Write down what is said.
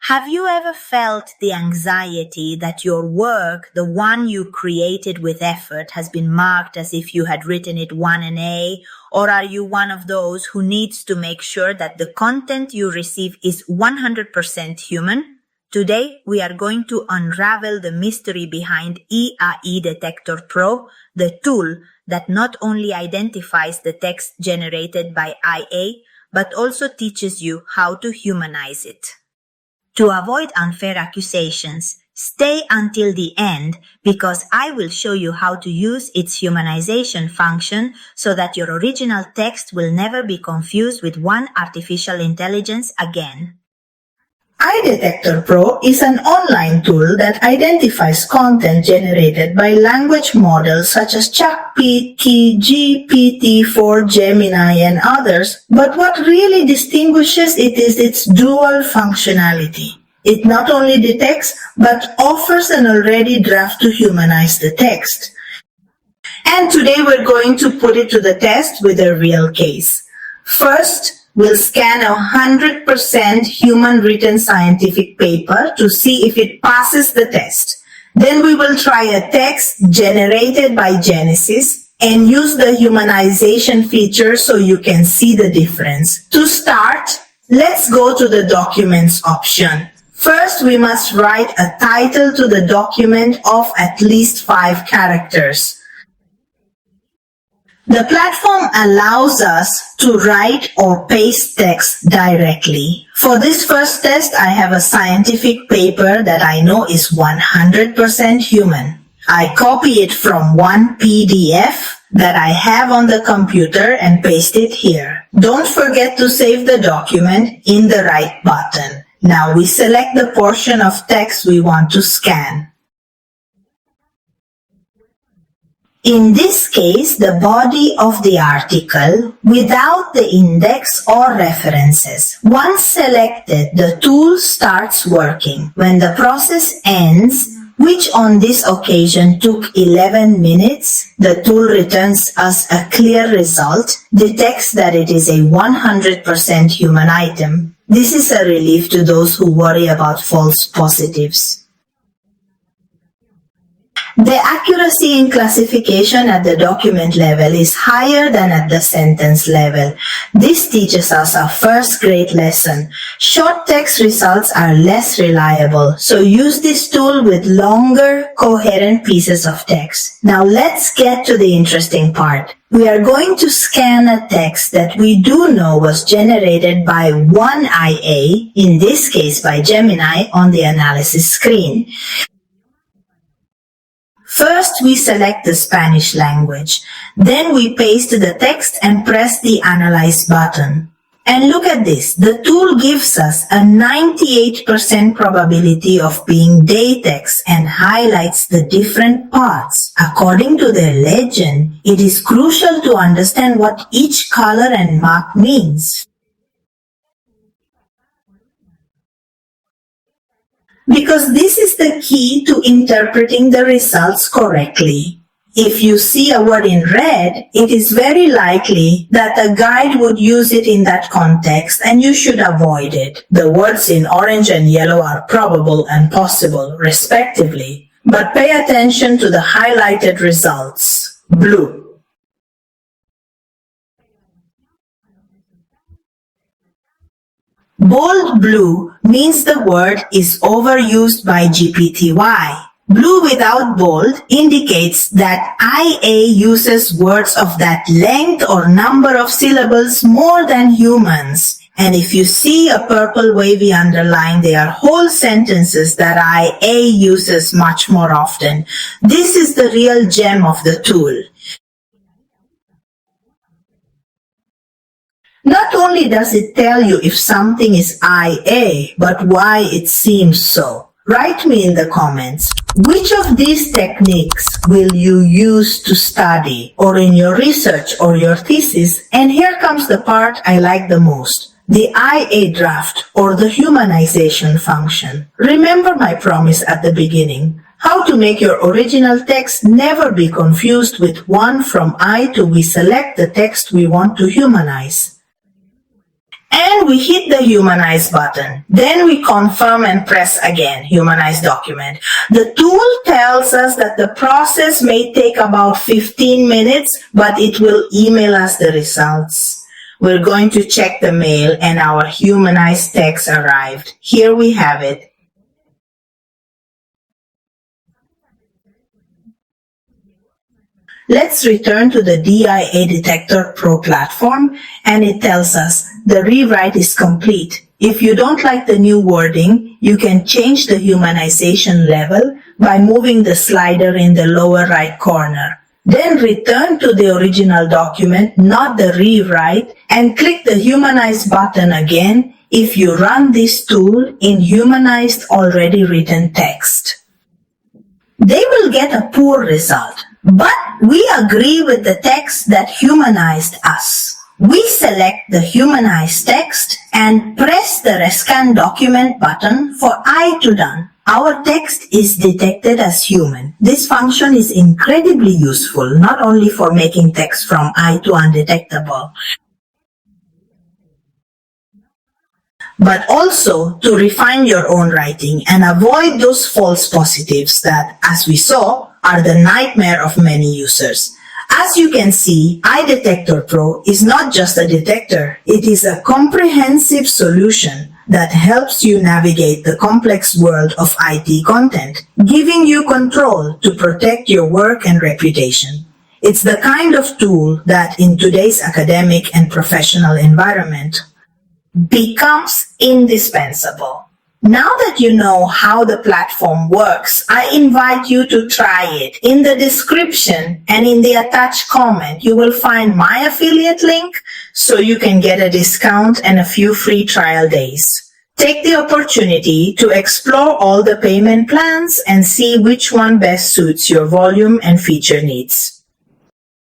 Have you ever felt the anxiety that your work, the one you created with effort, has been marked as if you had written it one an A? Or are you one of those who needs to make sure that the content you receive is 100% human? Today, we are going to unravel the mystery behind AI Detector Pro, the tool that not only identifies the text generated by IA, but also teaches you how to humanize it. To avoid unfair accusations, stay until the end because I will show you how to use its humanization function so that your original text will never be confused with one artificial intelligence again. AI Detector Pro is an online tool that identifies content generated by language models such as ChatGPT, GPT-4, Gemini, and others, but what really distinguishes it is its dual functionality. It not only detects, but offers an already draft to humanize the text. And today we're going to put it to the test with a real case. First, we'll scan a 100% human-written scientific paper to see if it passes the test. Then we will try a text generated by Genesis and use the humanization feature so you can see the difference. To start, let's go to the Documents option. First, we must write a title to the document of at least 5 characters. The platform allows us to write or paste text directly. For this first test, I have a scientific paper that I know is 100% human. I copy it from one PDF that I have on the computer and paste it here. Don't forget to save the document in the right button. Now we select the portion of text we want to scan. In this case, the body of the article without the index or references. Once selected, the tool starts working. When the process ends, which on this occasion took 11 minutes, the tool returns us a clear result, detects that it is a 100% human item. This is a relief to those who worry about false positives. The accuracy in classification at the document level is higher than at the sentence level. This teaches us a first great lesson. Short text results are less reliable, so use this tool with longer, coherent pieces of text. Now let's get to the interesting part. We are going to scan a text that we do know was generated by one IA, in this case by Gemini, on the analysis screen. First, we select the Spanish language. Then we paste the text and press the Analyze button. And look at this. The tool gives us a 98% probability of being day text and highlights the different parts. According to the legend, it is crucial to understand what each color and mark means. Because this is the key to interpreting the results correctly. If you see a word in red, it is very likely that a guide would use it in that context and you should avoid it. The words in orange and yellow are probable and possible, respectively. But pay attention to the highlighted results. Blue. Bold blue means the word is overused by GPT-Y. Blue without bold indicates that IA uses words of that length or number of syllables more than humans. And if you see a purple wavy underline, they are whole sentences that IA uses much more often. This is the real gem of the tool. Not only does it tell you if something is IA, but why it seems so. Write me in the comments, which of these techniques will you use to study or in your research or your thesis? And here comes the part I like the most, the IA draft or the humanization function. Remember my promise at the beginning. How to make your original text never be confused with one from I to we select the text we want to humanize. And we hit the Humanize button. Then we confirm and press again, Humanize document. The tool tells us that the process may take about 15 minutes, but it will email us the results. We're going to check the mail and our Humanized text arrived. Here we have it. Let's return to the AI Detector Pro platform, and it tells us the rewrite is complete. If you don't like the new wording, you can change the humanization level by moving the slider in the lower right corner. Then return to the original document, not the rewrite, and click the Humanize button again if you run this tool in humanized already written text. They will get a poor result. But we agree with the text that humanized us. We select the humanized text and press the Rescan document button for I to done. Our text is detected as human. This function is incredibly useful, not only for making text from I to undetectable, but also to refine your own writing and avoid those false positives that, as we saw, are the nightmare of many users. As you can see, AI Detector Pro is not just a detector. It is a comprehensive solution that helps you navigate the complex world of IT content, giving you control to protect your work and reputation. It's the kind of tool that in today's academic and professional environment becomes indispensable. Now that you know how the platform works, I invite you to try it. In the description and in the attached comment, you will find my affiliate link so you can get a discount and a few free trial days. Take the opportunity to explore all the payment plans and see which one best suits your volume and feature needs.